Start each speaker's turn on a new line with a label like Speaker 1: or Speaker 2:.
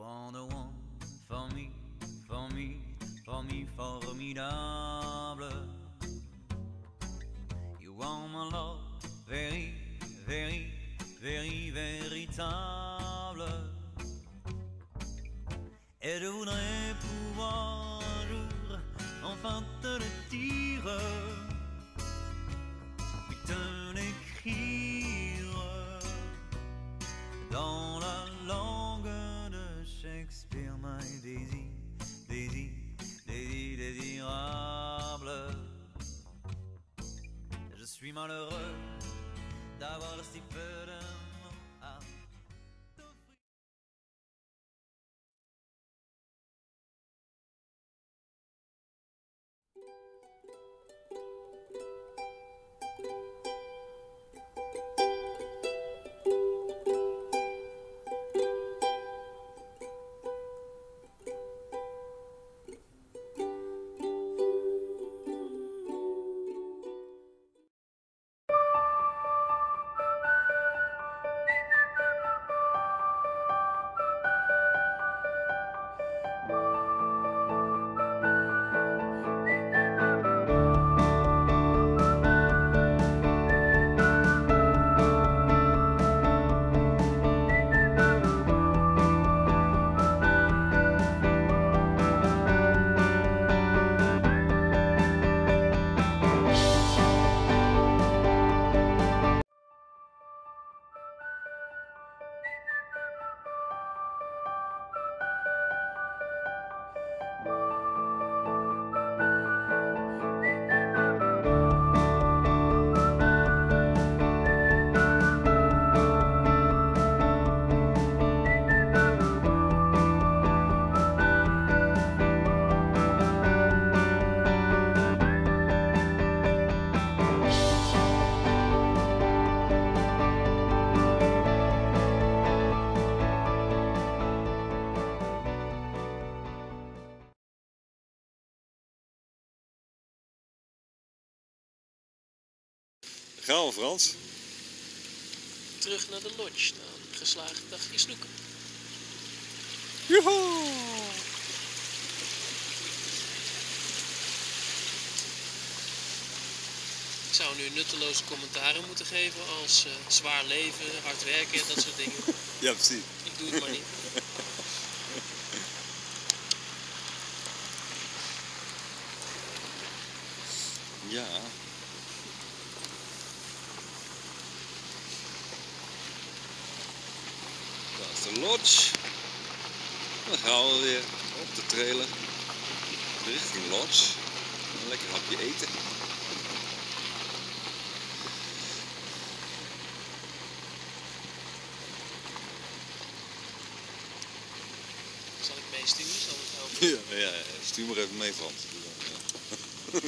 Speaker 1: are the one for me, for me, for me, formidable. You are my love, very, very, very, véritable. Et je voudrais pouvoir un jour enfin te le dire, puis te l'écrire dans la langue de Shakespeare. My Daisy, Daisy, Daisy désirable. Je suis malheureux d'avoir si peu d'amour à t'offrir.
Speaker 2: Gaan we, Frans?
Speaker 3: Terug naar de lodge na een geslaagd dagje snoeken.
Speaker 2: Joehoe!
Speaker 3: Ik zou nu nutteloze commentaren moeten geven als zwaar leven, hard werken en dat soort dingen.
Speaker 2: Ja, precies.
Speaker 3: Ik doe het maar niet.
Speaker 2: Ja. Dat is de lodge. Dan gaan we weer op de trailer richting lodge. Een lekker hapje eten.
Speaker 3: Zal ik meesturen? Zal het helpen?
Speaker 2: Ja, stuur maar even mee, Frans. Ja.